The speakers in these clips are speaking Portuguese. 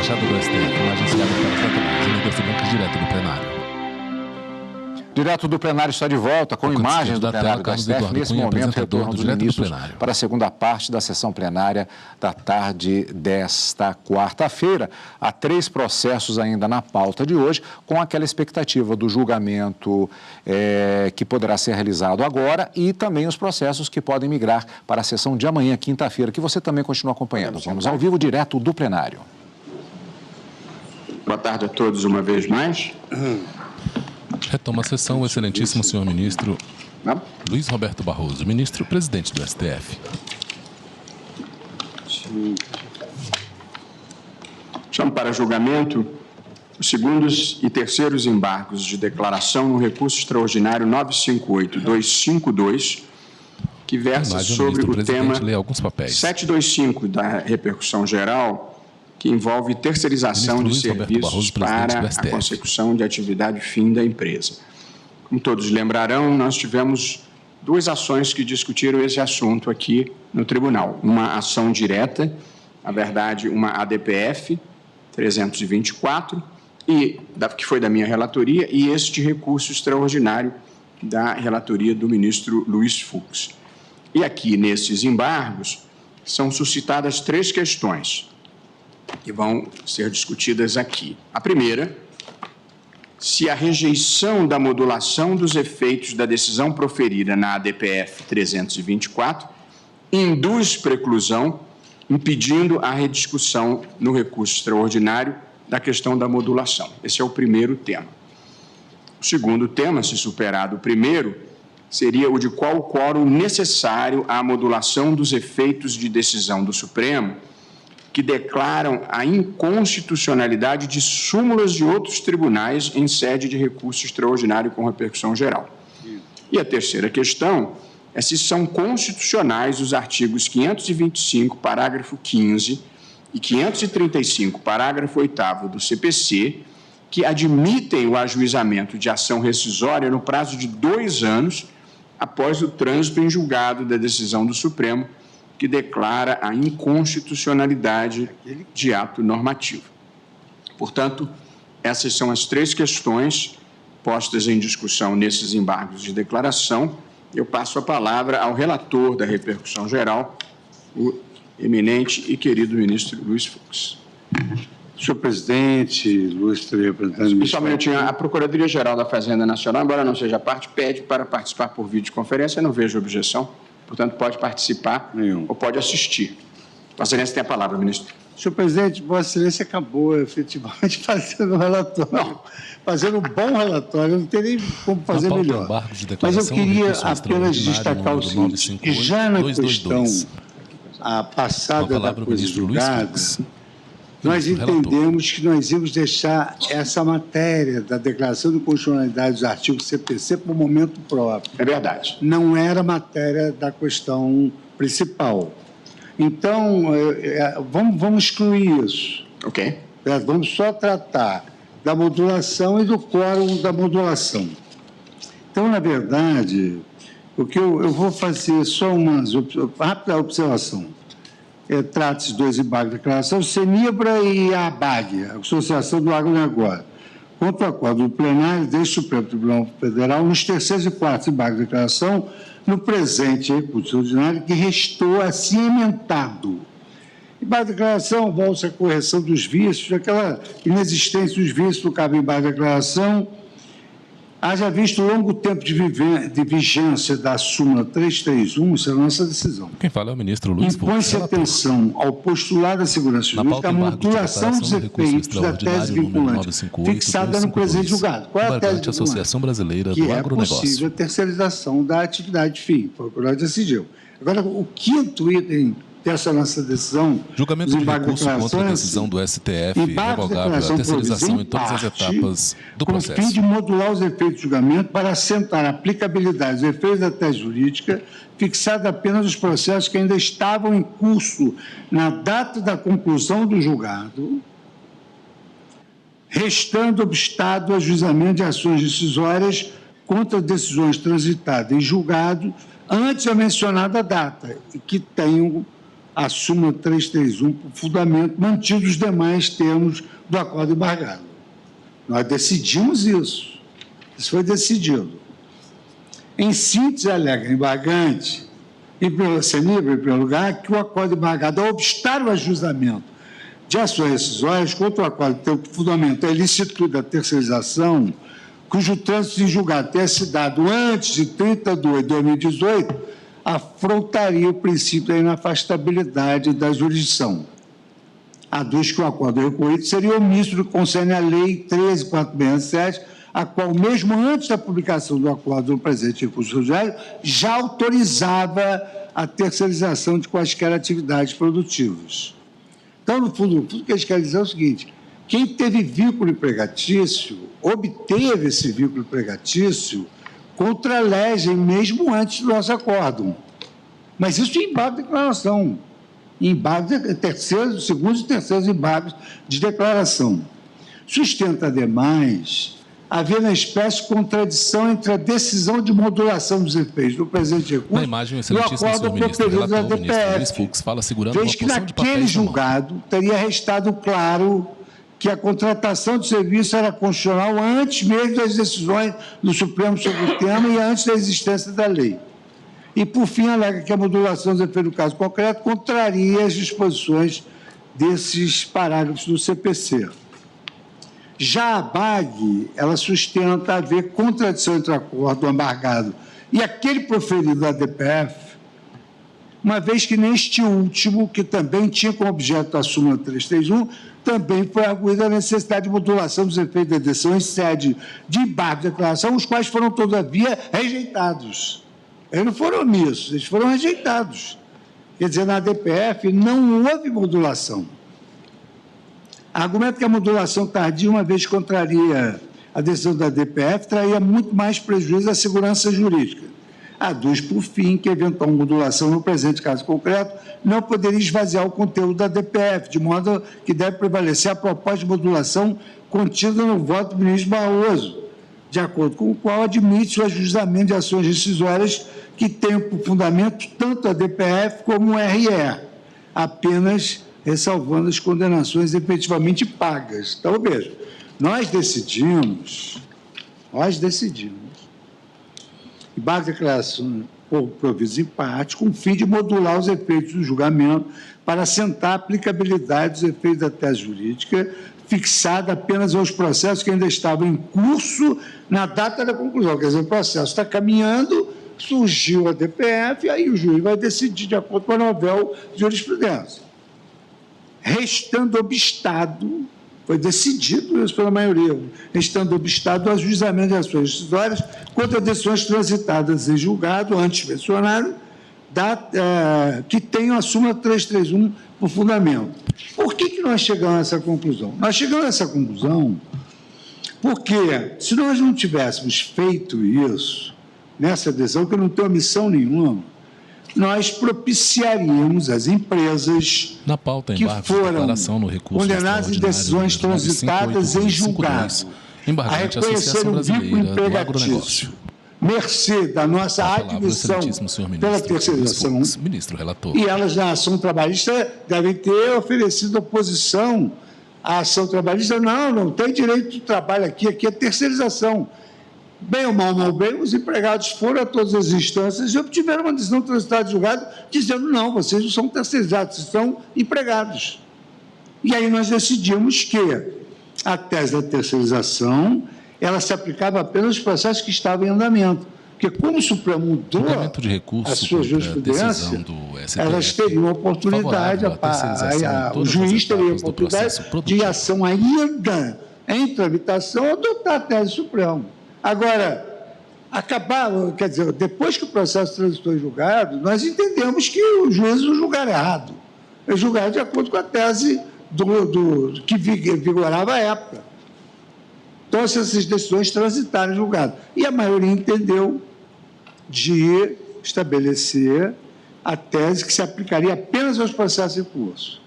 fachada do STF, imagem enviada para os detalhes. Ele deve direto do plenário. Direto do plenário está de volta com imagens do plenário do STF. Nesse momento, retorno dos ministros para a segunda parte da sessão plenária da tarde desta quarta-feira. Há 3 processos ainda na pauta de hoje, com aquela expectativa do julgamento que poderá ser realizado agora e também os processos que podem migrar para a sessão de amanhã, quinta-feira, que você também continua acompanhando. Vamos ao vivo, direto do plenário. Boa tarde a todos uma vez mais. Retoma a sessão o excelentíssimo senhor ministro Luiz Roberto Barroso, ministro-presidente do STF. Chamo para julgamento os segundos e terceiros embargos de declaração no recurso extraordinário 958252, que versa sobre o tema 725 da repercussão geral, que envolve terceirização de serviços para a consecução de atividade fim da empresa. Como todos lembrarão, nós tivemos 2 ações que discutiram esse assunto aqui no tribunal. Uma ação direta, na verdade, uma ADPF 324, que foi da minha relatoria, e este recurso extraordinário da relatoria do ministro Luiz Fux. E aqui, nesses embargos, são suscitadas 3 questões que vão ser discutidas aqui. A primeira, se a rejeição da modulação dos efeitos da decisão proferida na ADPF 324 induz preclusão, impedindo a rediscussão no recurso extraordinário da questão da modulação. Esse é o primeiro tema. O segundo tema, se superado o primeiro, seria o de qual o quórum necessário à modulação dos efeitos de decisão do Supremo que declaram a inconstitucionalidade de súmulas de outros tribunais em sede de recurso extraordinário com repercussão geral. E a terceira questão é se são constitucionais os artigos 525, parágrafo 15, e 535, parágrafo 8º do CPC, que admitem o ajuizamento de ação rescisória no prazo de 2 anos após o trânsito em julgado da decisão do Supremo, que declara a inconstitucionalidade de ato normativo. Portanto, essas são as 3 questões postas em discussão nesses embargos de declaração. Eu passo a palavra ao relator da repercussão geral, o eminente e querido ministro Luiz Fux. Senhor presidente, ilustre representante... Só um minutinho, a Procuradoria-Geral da Fazenda Nacional, embora não seja parte, pede para participar por videoconferência. Eu não vejo objeção. Portanto, pode participar ou pode assistir. Vossa Excelência tem a palavra, ministro. Senhor presidente, Vossa Excelência acabou efetivamente fazendo um relatório. Não. Fazendo um bom relatório, não tem nem como fazer melhor. Mas eu queria apenas destacar o seguinte, que já na questão passada da coisa julgada, nós entendemos que nós íamos deixar essa matéria da declaração de constitucionalidade dos artigos CPC para o momento próprio. É verdade. Não era matéria da questão principal. Então, vamos excluir isso. Ok. Vamos só tratar da modulação e do quórum da modulação. Então, na verdade, o que eu vou fazer só uma rápida observação. Trata-se de 2 embargos de declaração, Senibra e a ABAG, a Associação do Agronegócio, contra o acordo do plenário deste Supremo Tribunal Federal nos 3º e 4º embargos de declaração no presente recurso ordinário que restou assim emendado. Embargo de declaração volta à correção dos vícios, aquela inexistência dos vícios do cabo embargo de declaração. Haja visto o longo tempo de vigência da súmula 331, isso é a nossa decisão. Quem fala é o ministro Luiz Fux. Impõe-se atenção ao postulado da segurança jurídica, a modulação dos efeitos da tese vinculante fixada no presente julgado. Qual é a tese Associação Brasileira do Agronegócio? Que é possível a terceirização da atividade fim, foi o que nós decidimos. Agora, o 5º item dessa nossa decisão... Julgamento de recurso contra a decisão do STF revogável, a terceirização em todas as etapas do processo. Com o fim de modular os efeitos de julgamento para assentar a aplicabilidade dos efeitos da tese jurídica fixada apenas nos processos que ainda estavam em curso na data da conclusão do julgado, restando obstado o ajuizamento de ações decisórias contra decisões transitadas em julgado antes da mencionada data e que tenham a súmula 331 por fundamento, mantidos os demais termos do acordo embargado. Nós decidimos isso. Isso foi decidido. Em síntese, alega embargante, em primeiro lugar, que o acordo embargado, ao obstar o ajustamento de ações rescisórias contra o acordo que tem por fundamento a ilicitude da terceirização, cujo trânsito em julgado tenha se dado antes de 30/2 de 2018, afrontaria o princípio da inafastabilidade da jurisdição. Aduz que o acordo recorrido seria omisso do que concerne à Lei 13.467, a qual, mesmo antes da publicação do acordo no presente recurso judiciário, já autorizava a terceirização de quaisquer atividades produtivas. Então, no fundo, o que eles querem dizer é o seguinte: quem teve vínculo empregatício, obteve esse vínculo empregatício contra a lei, mesmo antes do nosso acordo. Mas isso em embargo de declaração, em embargo de segundos e terceiros embargos de declaração. Sustenta, ademais, haver na espécie contradição entre a decisão de modulação dos efeitos do presente recurso na imagem, e o acordo proferido da DPF, vez que naquele julgado teria restado claro que a contratação de serviço era constitucional antes mesmo das decisões do Supremo sobre o tema e antes da existência da lei. E, por fim, alega que a modulação dos efeitos do caso concreto contraria as disposições desses parágrafos do CPC. Já a BAG, ela sustenta haver contradição entre o acordo embargado e aquele proferido da DPF, uma vez que neste último, que também tinha como objeto a súmula 331, também foi arguída a necessidade de modulação dos efeitos da decisão em sede de embargo de declaração, os quais foram, todavia, rejeitados. Eles não foram omissos, eles foram rejeitados. Quer dizer, na DPF não houve modulação. Argumento que a modulação tardia, uma vez que contraria a decisão da DPF, traria muito mais prejuízo à segurança jurídica. Aduz, por fim, que eventual modulação no presente caso concreto não poderia esvaziar o conteúdo da DPF, de modo que deve prevalecer a proposta de modulação contida no voto do ministro Barroso, de acordo com o qual admite o ajustamento de ações rescisórias que tenham por fundamento tanto a DPF como o RE, apenas ressalvando as condenações efetivamente pagas. Então, veja, nós decidimos, embargo de declaração por provisos em parte, com o fim de modular os efeitos do julgamento para assentar a aplicabilidade dos efeitos da tese jurídica, fixada apenas aos processos que ainda estavam em curso na data da conclusão. Quer dizer, o processo está caminhando, surgiu a DPF, e aí o juiz vai decidir de acordo com a novel jurisprudência. Restando obstado, foi decidido isso pela maioria, restando obstado o ajuizamento de ações rescisórias contra decisões transitadas em julgado, antes mencionado, que tenham a súmula 331 por fundamento. Por que nós chegamos a essa conclusão? Nós chegamos a essa conclusão porque, se nós não tivéssemos feito isso, nessa decisão, que não tem omissão nenhuma, nós propiciaríamos as empresas que foram condenadas em decisões transitadas em julgado a reconhecer o vínculo empregatício, mercê da nossa admissão pela terceirização, e elas, na ação trabalhista, devem ter oferecido oposição à ação trabalhista. Não tem direito de trabalho aqui é terceirização. Bem ou mal, os empregados foram a todas as instâncias e obtiveram uma decisão transitada de julgado dizendo: não, vocês não são terceirizados, vocês são empregados. E aí nós decidimos que a tese da terceirização, ela se aplicava apenas aos processos que estavam em andamento. Porque como o Supremo mudou a sua jurisprudência, elas teriam a oportunidade, o juiz teria a oportunidade de ação ainda em tramitação adotar a tese do Supremo. Agora, quer dizer, depois que o processo transitou em julgado, nós entendemos que o juiz não julgaram errado. Eles julgaram de acordo com a tese que vigorava à época. Então, essas decisões transitaram em julgado. E a maioria entendeu de estabelecer a tese que se aplicaria apenas aos processos em curso.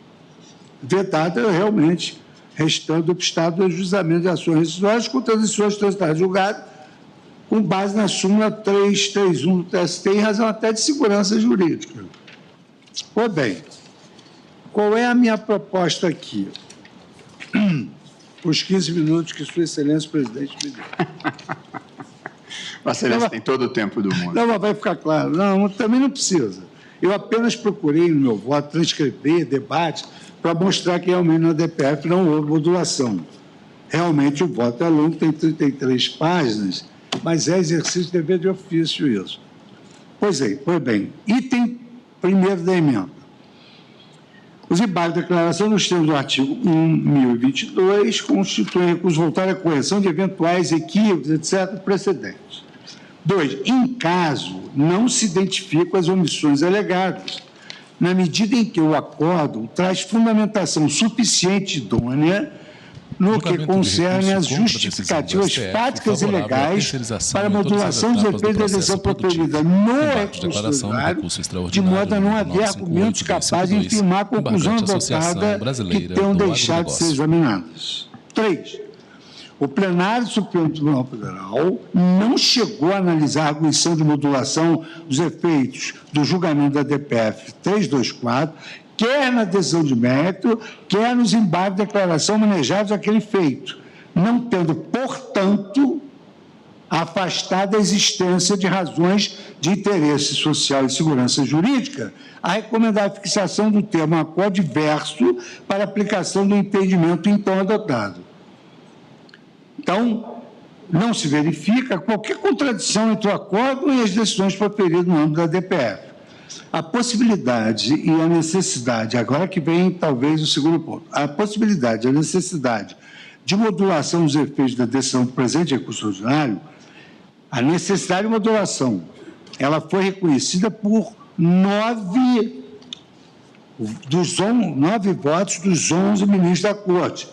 Vedada, realmente, restando obstado ao ajustamento de ações rescisórias contra as decisões transitadas em julgado, com base na súmula 331 do TST, em razão até de segurança jurídica. Pois bem, qual é a minha proposta aqui? Os 15 minutos que Sua Excelência, o presidente, me deu. Vossa Excelência tem todo o tempo do mundo. Não, vai ficar claro. Não, também não precisa. Eu apenas procurei no meu voto transcrever debate para mostrar que realmente na DPF não houve modulação. Realmente o voto é longo, tem 33 páginas, mas é exercício de dever de ofício isso. Pois bem. Item 1º da emenda. Os embargos de declaração nos termos do artigo 1022 constituem recurso voltado à correção de eventuais equívocos, etc., precedentes. 2. Em caso não se identificam as omissões alegadas, na medida em que o acórdão traz fundamentação suficiente e idônea no que concerne as justificativas fáticas e legais para a modulação dos efeitos da decisão proferida no recurso ordinário, de modo a não haver argumentos capazes de infirmar a conclusão adotada que tenham deixado de ser examinadas. 3. O plenário do Supremo Tribunal Federal não chegou a analisar a arguição de modulação dos efeitos do julgamento da DPF 324, quer na decisão de mérito, quer nos embargos de declaração manejados àquele feito, não tendo, portanto, afastado a existência de razões de interesse social e segurança jurídica, a recomendar a fixação do termo acordo diverso para aplicação do entendimento então adotado. Então, não se verifica qualquer contradição entre o acordo e as decisões proferidas no âmbito da DPF. A possibilidade e a necessidade, agora que vem talvez o segundo ponto, a possibilidade e a necessidade de modulação dos efeitos da decisão do presente recurso ordinário, a necessidade de modulação, ela foi reconhecida por 9 votos dos 11 ministros da Corte,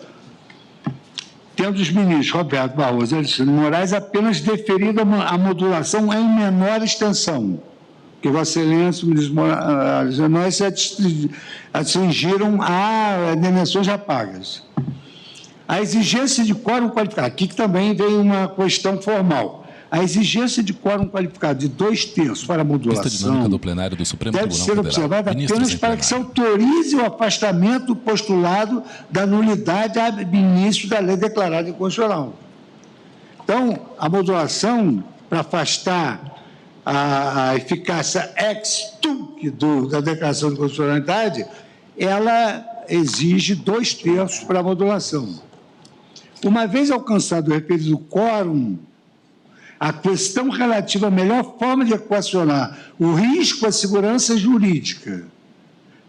tendo os ministros Roberto Barroso e Alexandre de Moraes apenas deferido a modulação em menor extensão, que Vossa Excelência, o ministro Alexandre de Moraes, se atingiram a dimensões já pagas. A exigência de quórum qualificado, aqui que também vem uma questão formal. A exigência de quórum qualificado de 2/3 para a modulação do plenário do Supremo deve Tribunal ser Federal. observada apenas para que se autorize o afastamento do postulado da nulidade ab início da lei declarada inconstitucional. Então, a modulação, para afastar a eficácia ex tunc da declaração de inconstitucionalidade, ela exige 2/3 para a modulação. Uma vez alcançado o referido quórum, a questão relativa à melhor forma de equacionar o risco à segurança jurídica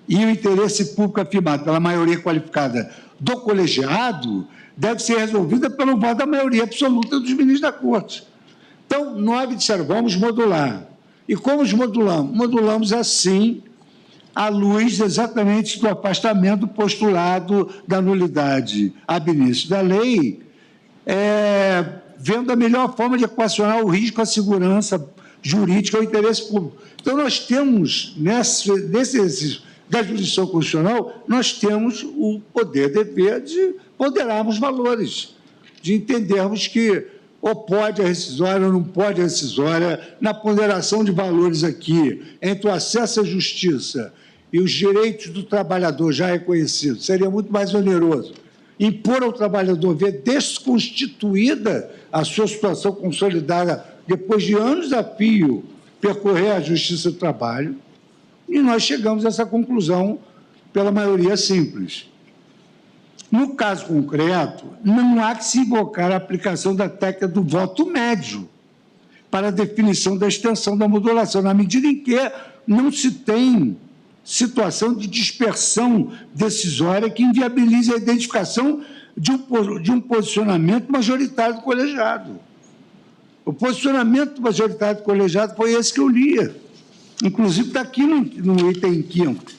e o interesse público afirmado pela maioria qualificada do colegiado deve ser resolvida pelo voto da maioria absoluta dos ministros da Corte. Então, 9 disseram, vamos modular. E como os modulamos? Modulamos assim, à luz exatamente do afastamento do postulado da nulidade ab início da lei, vendo a melhor forma de equacionar o risco à segurança jurídica e ao interesse público. Então, nós temos, nesse exercício da jurisdição constitucional, nós temos o poder, dever de ponderarmos valores, de entendermos que ou pode a rescisória ou não pode a rescisória, na ponderação de valores aqui, entre o acesso à justiça e os direitos do trabalhador já reconhecidos, seria muito mais oneroso impor ao trabalhador ver desconstituída a sua situação consolidada depois de anos a fio percorrer a Justiça do Trabalho, e nós chegamos a essa conclusão pela maioria simples. No caso concreto, não há que se invocar a aplicação da técnica do voto médio para a definição da extensão da modulação, na medida em que não se tem situação de dispersão decisória que inviabilize a identificação de um posicionamento majoritário do colegiado. O posicionamento majoritário do colegiado foi esse que eu lia. Inclusive, está aqui no item 5º.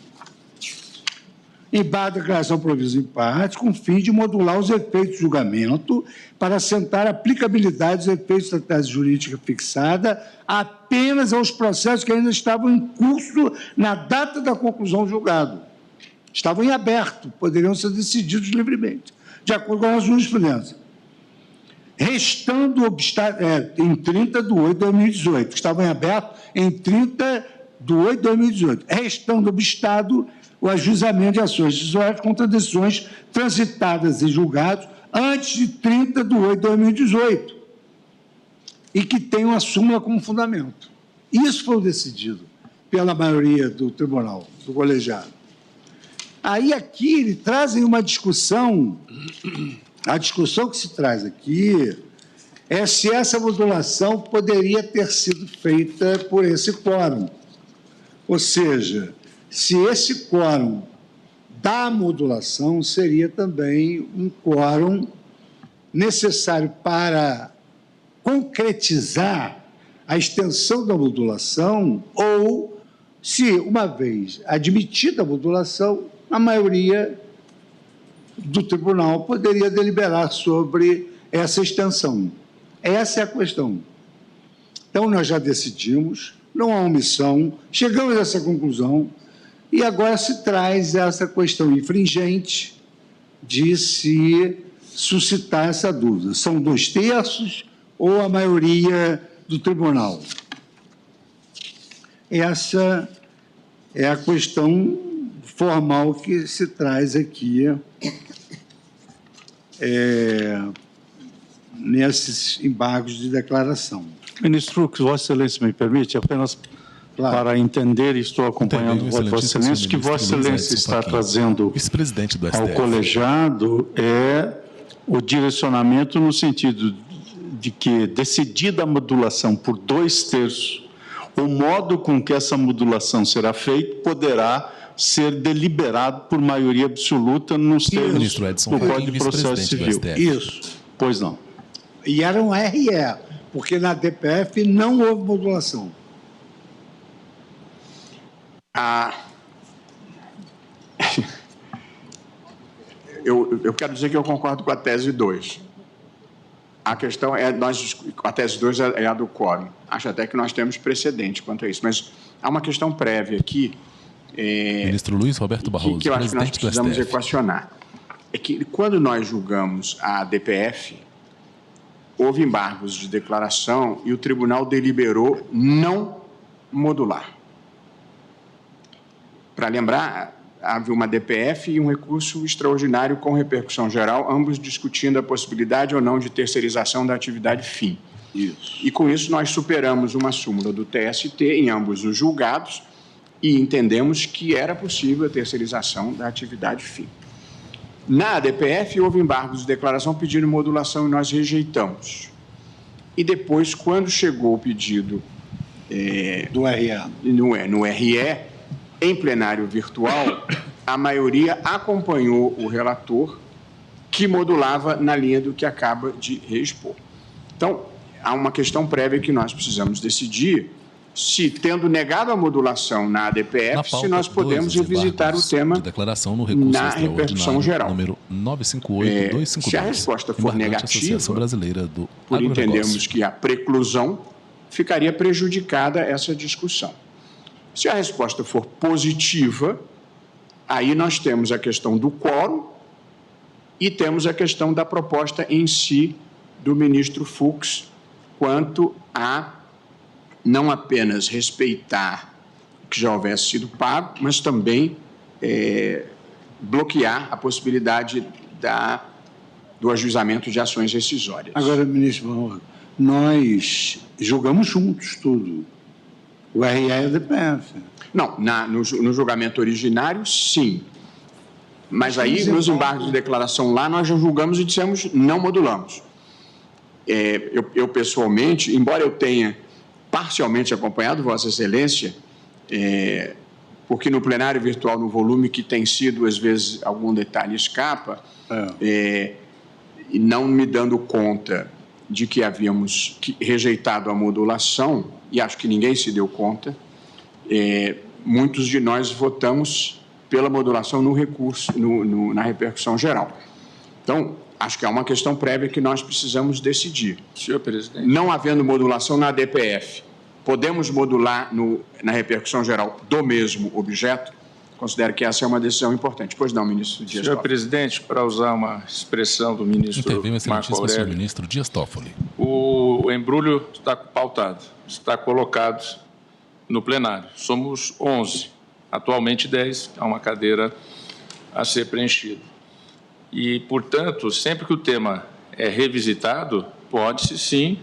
Embargo de declaração provisa em parte, com o fim de modular os efeitos de julgamento para assentar a aplicabilidade dos efeitos da tese jurídica fixada apenas aos processos que ainda estavam em curso na data da conclusão do julgado. Estavam em aberto, poderiam ser decididos livremente, de acordo com a jurisprudência. Restando em 30 de 8 de 2018, estavam em aberto em 30 de 8 de 2018, restando obstado o ajuizamento de ações decisórias contra decisões transitadas em julgados antes de 30 de 8 de 2018 e que tenham a súmula como fundamento. Isso foi decidido pela maioria do tribunal, do colegiado. Aí aqui eles trazem uma discussão, a discussão que se traz aqui é se essa modulação poderia ter sido feita por esse quórum. Ou seja, se esse quórum da modulação seria também um quórum necessário para concretizar a extensão da modulação ou se, uma vez admitida a modulação, a maioria do tribunal poderia deliberar sobre essa extensão. Essa é a questão. Então, nós já decidimos, não há omissão, chegamos a essa conclusão, e agora se traz essa questão infringente de se suscitar essa dúvida. São 2/3 ou a maioria do tribunal? Essa é a questão formal que se traz aqui nesses embargos de declaração. Ministro Fux, Vossa Excelência me permite, apenas para entender, e estou acompanhando Vossa Excelência, que Vossa Excelência está trazendo ao colegiado é o direcionamento no sentido de que, decidida a modulação por 2/3, o modo com que essa modulação será feita poderá ser deliberado por maioria absoluta nos termos do Código de Processo Civil. Isso. Pois não. E era um RE, porque na DPF não houve modulação. Eu quero dizer que eu concordo com a tese 2. A questão é, a tese 2 é a do quórum. Acho até que nós temos precedente quanto a isso, mas há uma questão prévia aqui. Ministro Luiz Roberto Barroso, que eu acho que nós precisamos equacionar. É que quando nós julgamos a DPF, houve embargos de declaração e o tribunal deliberou não modular. Para lembrar, havia uma DPF e um recurso extraordinário com repercussão geral, ambos discutindo a possibilidade ou não de terceirização da atividade fim. Isso. E com isso nós superamos uma súmula do TST em ambos os julgados e entendemos que era possível a terceirização da atividade fim. Na DPF houve embargos de declaração pedindo modulação e nós rejeitamos. E depois, quando chegou o pedido do RE, no RE, em plenário virtual, a maioria acompanhou o relator, que modulava na linha do que acaba de reexpor. Então, há uma questão prévia que nós precisamos decidir se, tendo negado a modulação na ADPF, se nós podemos revisitar o tema de declaração no recurso na repercussão geral. Número 958-252. Se a resposta for negativa, por entendermos que a preclusão, ficaria prejudicada essa discussão. Se a resposta for positiva, aí nós temos a questão do quórum e temos a questão da proposta em si do ministro Fux quanto a não apenas respeitar o que já houvesse sido pago, mas também bloquear a possibilidade do ajuizamento de ações rescisórias. Agora, ministro, nós julgamos juntos tudo. O RE e a DPF. Não, no julgamento originário, sim. Mas aí, nos embargos de declaração lá, nós já julgamos e dissemos não modulamos. Eu pessoalmente, embora eu tenha parcialmente acompanhado Vossa Excelência, porque no plenário virtual, no volume que tem sido, às vezes, algum detalhe escapa, e não me dando conta de que havíamos rejeitado a modulação, e acho que ninguém se deu conta, muitos de nós votamos pela modulação no recurso, na repercussão geral. Então, acho que é uma questão prévia que nós precisamos decidir. Senhor presidente. Não havendo modulação na DPF, podemos modular na repercussão geral do mesmo objeto? Considero que essa é uma decisão importante. Pois não, ministro Dias Toffoli. Senhor presidente, para usar uma expressão do ministro Marco Aurélio, ministro Dias Toffoli. O embrulho está pautado, está colocado no plenário. Somos 11. atualmente 10, há uma cadeira a ser preenchida. E, portanto, sempre que o tema é revisitado, pode-se, sim,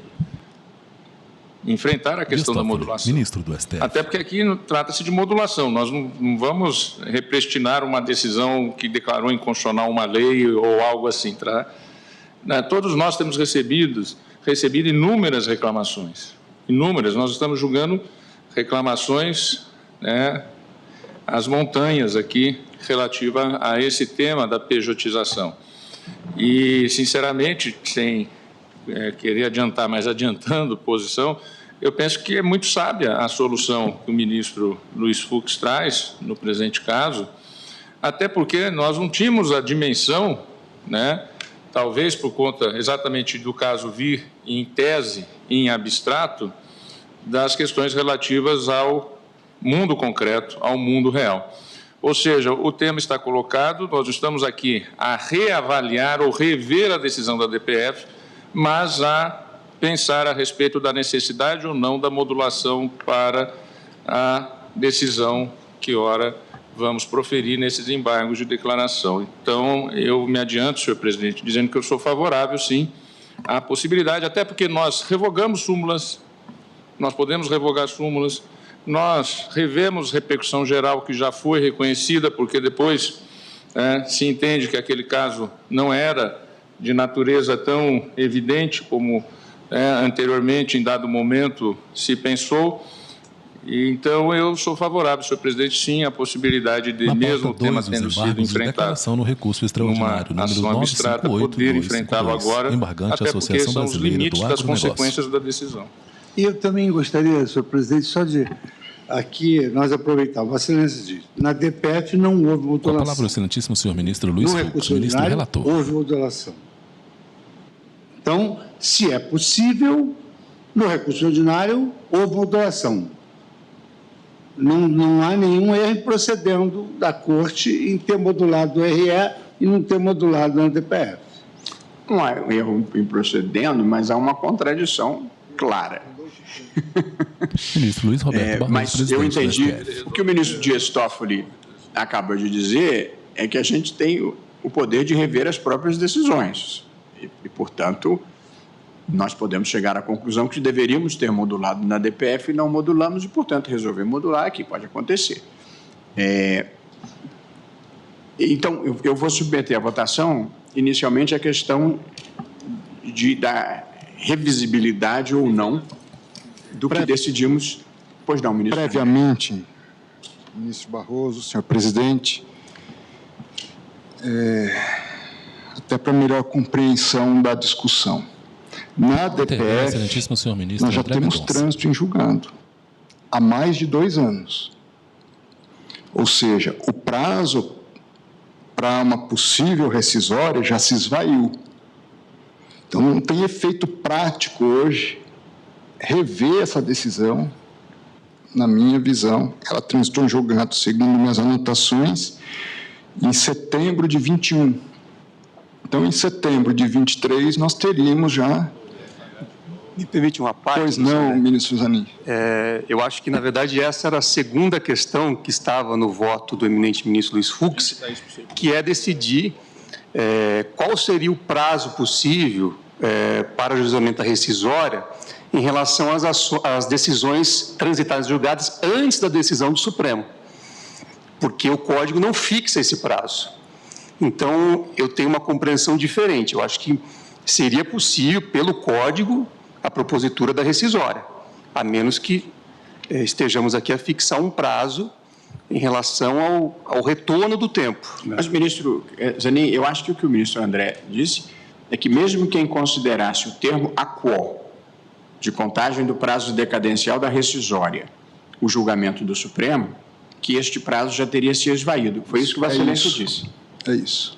enfrentar a questão da modulação. Ministro do STF. Até porque aqui trata-se de modulação. Nós não vamos represtinar uma decisão que declarou inconstitucional uma lei ou algo assim. Todos nós temos recebido inúmeras reclamações. Inúmeras. Nós estamos julgando reclamações, às montanhas aqui, relativa a esse tema da pejotização. E, sinceramente, sem querer adiantar, mas adiantando posição, eu penso que é muito sábia a solução que o ministro Luiz Fux traz, no presente caso, até porque nós não tínhamos a dimensão, talvez por conta exatamente do caso vir em tese, em abstrato, das questões relativas ao mundo concreto, ao mundo real. Ou seja, o tema está colocado, nós estamos aqui a reavaliar ou rever a decisão da DPF, mas a pensar a respeito da necessidade ou não da modulação para a decisão que, ora, vamos proferir nesses embargos de declaração. Então, eu me adianto, senhor presidente, dizendo que eu sou favorável, sim, à possibilidade, até porque nós revogamos súmulas, nós podemos revogar súmulas, nós revemos repercussão geral que já foi reconhecida, porque depois se entende que aquele caso não era de natureza tão evidente como anteriormente, em dado momento, se pensou. E, então, eu sou favorável, senhor presidente, sim, à possibilidade de, mesmo o tema tendo sido enfrentado no recurso extraordinário, numa ação abstrata, poder enfrentá-lo agora, até porque são os limites das consequências da decisão. E eu também gostaria, senhor presidente, só de... Aqui, nós aproveitamos, Vossa Excelência diz, na DPF não houve modulação. Com a palavra, o excelentíssimo senhor ministro Luiz Fux, ministro relator. Houve modulação. Então, se é possível, no recurso ordinário, houve modulação. Não há nenhum erro procedendo da Corte em ter modulado o RE e não ter modulado na DPF. Não há erro em procedendo, mas há uma contradição clara. Ministro Luiz Roberto Barroso, mas eu entendi. O que o ministro Dias Toffoli acaba de dizer é que a gente tem o poder de rever as próprias decisões. E, portanto, nós podemos chegar à conclusão que deveríamos ter modulado na DPF e não modulamos e, portanto, resolver modular aqui. Pode acontecer. Então, eu vou submeter à votação, inicialmente, a questão da revisibilidade ou não do que decidimos. Pois não, ministro. Previamente, ministro Barroso, senhor presidente, até para melhor compreensão da discussão. Na DPF, nós já temos trânsito em julgado há mais de 2 anos. Ou seja, o prazo para uma possível rescisória já se esvaiu. Então, não tem efeito prático hoje rever essa decisão, na minha visão. Ela transitou em julgado, segundo minhas anotações, em setembro de 21. Então, em setembro de 23, nós teríamos já... Me permite uma parte? Pois não, ministro Zanin. Eu acho que, na verdade, essa era a segunda questão que estava no voto do eminente ministro Luiz Fux, que é decidir qual seria o prazo possível para o ajuizamento da rescisória em relação às decisões transitadas e julgadas antes da decisão do Supremo, porque o Código não fixa esse prazo. Então, eu tenho uma compreensão diferente. Eu acho que seria possível, pelo Código, a propositura da rescisória, a menos que estejamos aqui a fixar um prazo em relação ao retorno do tempo. Mas, ministro Zanin, eu acho que o que o ministro André disse é que mesmo quem considerasse o termo aquo de contagem do prazo decadencial da rescisória, o julgamento do Supremo, que este prazo já teria se esvaído. Foi isso que Vossa Excelência disse. É isso.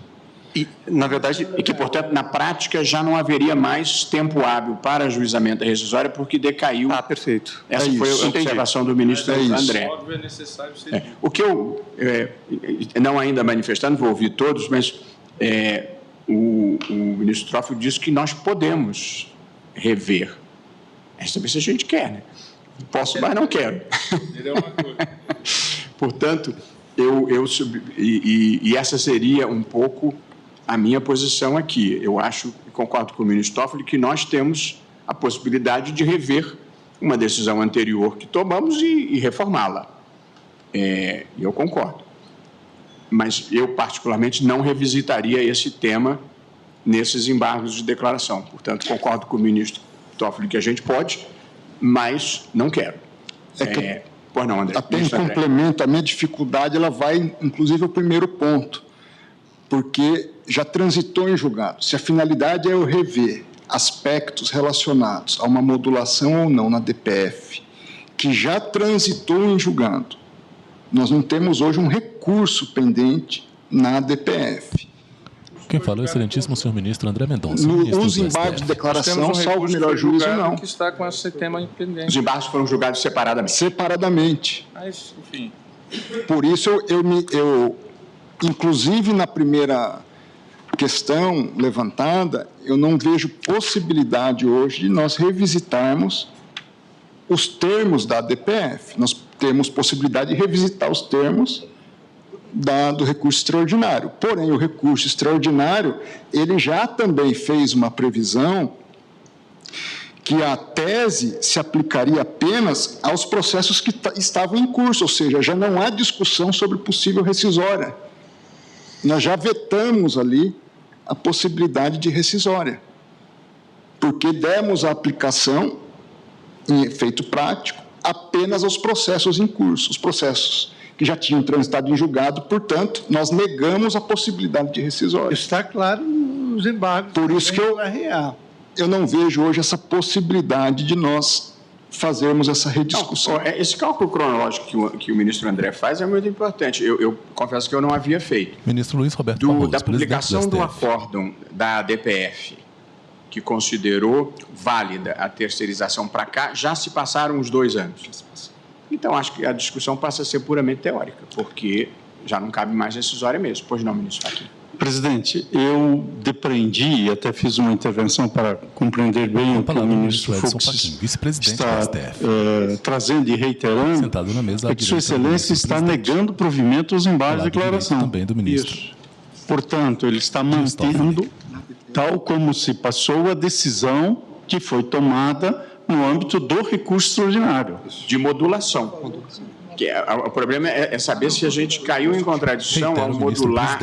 E, na verdade, e que, portanto, na prática já não haveria mais tempo hábil para ajuizamento da rescisória porque decaiu. Perfeito. Essa foi a observação do ministro André. É necessário ser dito. O que eu, não ainda manifestando, vou ouvir todos, mas o ministro Toffoli disse que nós podemos rever. É saber se a gente quer, né? Posso, mas não quero. Portanto, essa seria um pouco a minha posição aqui. Eu acho, e concordo com o ministro Toffoli, que nós temos a possibilidade de rever uma decisão anterior que tomamos e reformá-la. Eu concordo. Mas eu, particularmente, não revisitaria esse tema nesses embargos de declaração. Portanto, concordo com o ministro Toffoli que a gente pode, mas não quero. Pois não, André. Apenas complemento, a minha dificuldade ela vai, inclusive, ao primeiro ponto, porque já transitou em julgado. Se a finalidade é eu rever aspectos relacionados a uma modulação ou não na DPF, que já transitou em julgado, nós não temos hoje um recurso pendente na DPF. Quem fala é o excelentíssimo senhor ministro André Mendonça. Os embargos de declaração, salvo o melhor juízo, não. Que está com esse tema pendente. Os embargos foram julgados separadamente. Separadamente. Mas, enfim. Por isso, eu inclusive na primeira questão levantada, eu não vejo possibilidade hoje de nós revisitarmos os termos da DPF. Nós temos possibilidade de revisitar os termos do recurso extraordinário. Porém, o recurso extraordinário, ele já também fez uma previsão que a tese se aplicaria apenas aos processos que estavam em curso, ou seja, já não há discussão sobre possível rescisória. Nós já vetamos ali a possibilidade de rescisória, porque demos a aplicação, em efeito prático, apenas aos processos em curso, os processos que já tinham transitado em julgado, portanto, nós negamos a possibilidade de rescisória. Está claro nos embargos. Por isso que eu não vejo hoje essa possibilidade de nós fazermos essa rediscussão. Não, esse cálculo cronológico que o ministro André faz é muito importante. Eu confesso que eu não havia feito. Ministro Luiz Roberto Barroso, da publicação do acórdão da DPF, que considerou válida a terceirização para cá, já se passaram uns 2 anos. Então, acho que a discussão passa a ser puramente teórica, porque já não cabe mais rescisória mesmo. Pois não, ministro Fachin. Presidente, eu depreendi e até fiz uma intervenção para compreender bem o que o ministro Fux está trazendo e reiterando, sentado na mesa, é que Sua Excelência está negando provimento aos embargos de declaração. Também do ministro. Isso. Portanto, ele está mantendo, tal como se passou, a decisão que foi tomada no âmbito do recurso extraordinário. De modulação. O problema é saber se a gente caiu em contradição ao modular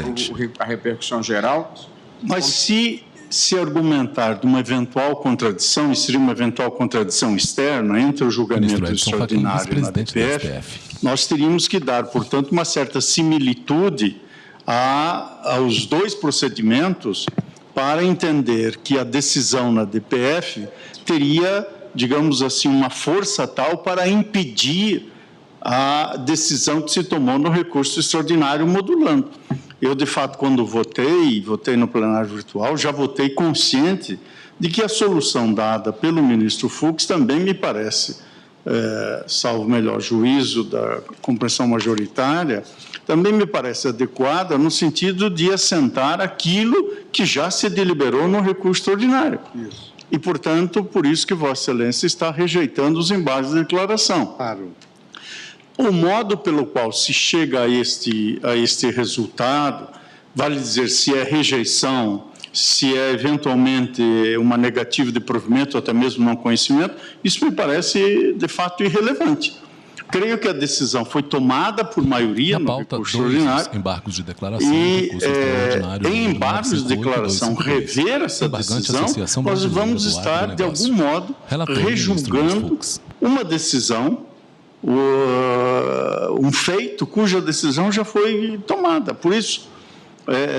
a repercussão geral. Mas se argumentar de uma eventual contradição, e seria uma eventual contradição externa entre o julgamento extraordinário e a DPF, nós teríamos que dar, portanto, uma certa similitude aos 2 procedimentos para entender que a decisão na DPF teria, digamos assim, uma força tal para impedir a decisão que se tomou no recurso extraordinário modulando. Eu, de fato, quando votei no plenário virtual, já votei consciente de que a solução dada pelo ministro Fux também me parece, salvo o melhor juízo da compreensão majoritária, também me parece adequada no sentido de assentar aquilo que já se deliberou no recurso extraordinário. Isso. E, portanto, por isso que Vossa Excelência está rejeitando os embargos de declaração. Claro. O modo pelo qual se chega a este resultado, vale dizer se é rejeição, se é eventualmente uma negativa de provimento, ou até mesmo não conhecimento, isso me parece, de fato, irrelevante. Creio que a decisão foi tomada por maioria no recurso extraordinário. Embargos de declaração, e em embargos de declaração, rever essa decisão, nós vamos estar, de algum modo, rejulgando uma decisão, um feito cuja decisão já foi tomada. Por isso,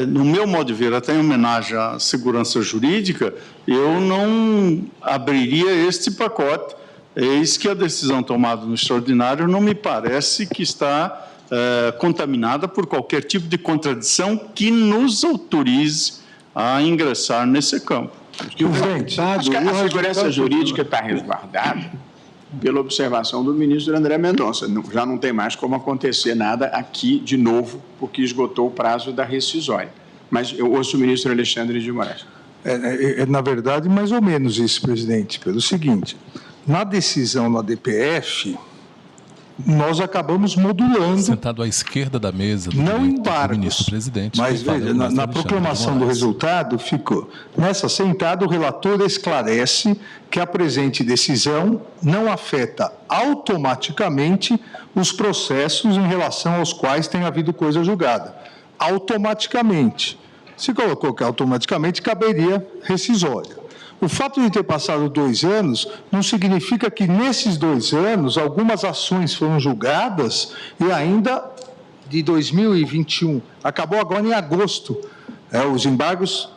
no meu modo de ver, até em homenagem à segurança jurídica, eu não abriria este pacote. Eis que a decisão tomada no extraordinário não me parece que está contaminada por qualquer tipo de contradição que nos autorize a ingressar nesse campo. Acho que a segurança jurídica está resguardada pela observação do ministro André Mendonça. Já não tem mais como acontecer nada aqui de novo, porque esgotou o prazo da rescisória. Mas eu ouço o ministro Alexandre de Moraes. Na verdade, mais ou menos isso, presidente, pelo seguinte: na decisão na DPF, nós acabamos modulando. Sentado à esquerda da mesa do não embargos, ministro-presidente. Mas veja, na proclamação do resultado ficou: nessa sentada, o relator esclarece que a presente decisão não afeta automaticamente os processos em relação aos quais tem havido coisa julgada. Automaticamente. Se colocou que automaticamente caberia rescisória. O fato de ter passado 2 anos não significa que, nesses 2 anos, algumas ações foram julgadas e ainda de 2021. Acabou agora em agosto. Os embargos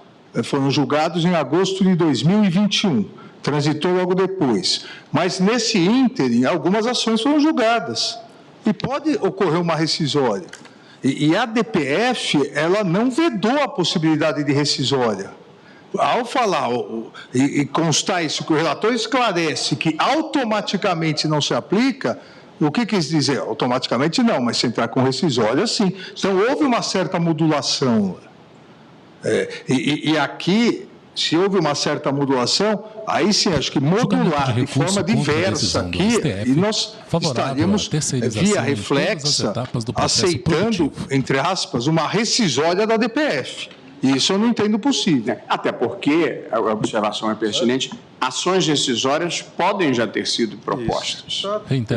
foram julgados em agosto de 2021. Transitou logo depois. Mas, nesse ínterim, algumas ações foram julgadas. E pode ocorrer uma rescisória. E a DPF, ela não vedou a possibilidade de rescisória. Ao falar e constar isso, que o relator esclarece que automaticamente não se aplica, o que quis dizer? Automaticamente não, mas se entrar com rescisória, sim. Então, houve uma certa modulação. E aqui, se houve uma certa modulação, aí sim, acho que modular de forma diversa aqui, e nós estaríamos, via reflexa, aceitando, entre aspas, uma rescisória da DPF. Isso eu não entendo possível. Até porque, a observação é pertinente, ações rescisórias podem já ter sido propostas.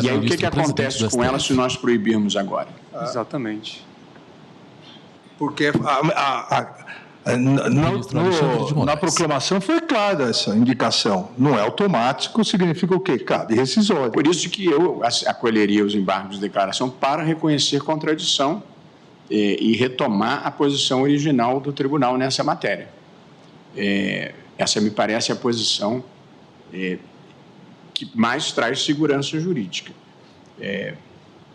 E aí o que acontece com elas se nós proibirmos agora? Exatamente. Porque na proclamação foi clara essa indicação. Não é automático, significa o quê? Cabe rescisória. Por isso que eu acolheria os embargos de declaração para reconhecer contradição e retomar a posição original do tribunal nessa matéria. Essa me parece a posição que mais traz segurança jurídica.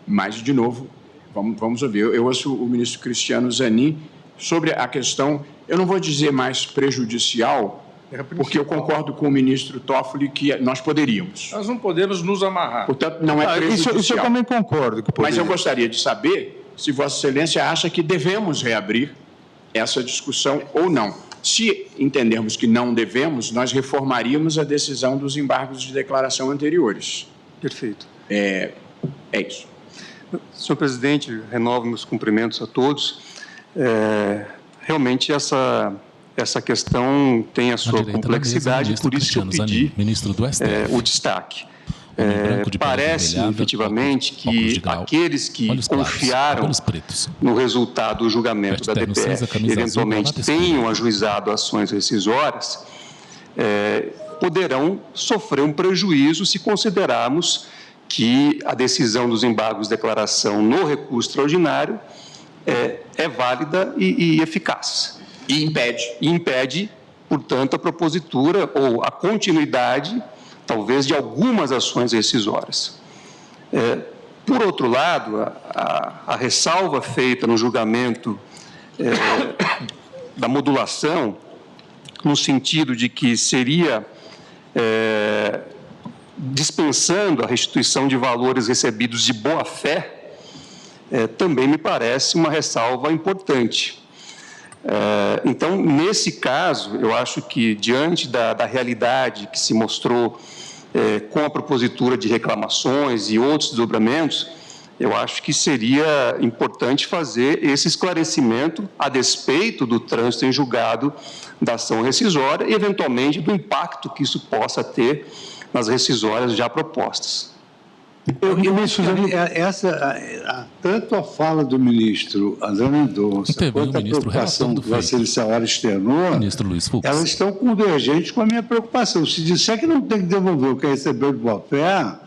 Mas, de novo, vamos ouvir. Eu ouço o ministro Cristiano Zanin sobre a questão, eu não vou dizer mais prejudicial, porque eu concordo com o ministro Toffoli que nós poderíamos. Nós não podemos nos amarrar. Portanto, não é prejudicial. Isso eu também concordo. Mas eu gostaria de saber se Vossa Excelência acha que devemos reabrir essa discussão ou não. Se entendermos que não devemos, nós reformaríamos a decisão dos embargos de declaração anteriores. Perfeito. É isso. Senhor presidente, renovo meus cumprimentos a todos. Realmente essa questão tem a sua complexidade, por isso que eu pedi o destaque. Parece, efetivamente, que aqueles que confiaram no resultado do julgamento da DPF e, eventualmente, tenham ajuizado ações rescisórias, poderão sofrer um prejuízo se considerarmos que a decisão dos embargos de declaração no recurso extraordinário é válida e eficaz. E impede, portanto, a propositura ou a continuidade, talvez, de algumas ações rescisórias. Por outro lado, a ressalva feita no julgamento da modulação, no sentido de que seria dispensando a restituição de valores recebidos de boa-fé, também me parece uma ressalva importante. Então, nesse caso, eu acho que, diante da realidade que se mostrou com a propositura de reclamações e outros desdobramentos, eu acho que seria importante fazer esse esclarecimento a despeito do trânsito em julgado da ação rescisória e, eventualmente, do impacto que isso possa ter nas rescisórias já propostas. Tanto a fala do ministro André Mendonça quanto a preocupação que Vossa Excelência externou, elas estão convergentes com a minha preocupação. Se disser que não tem que devolver o que recebeu de boa-fé,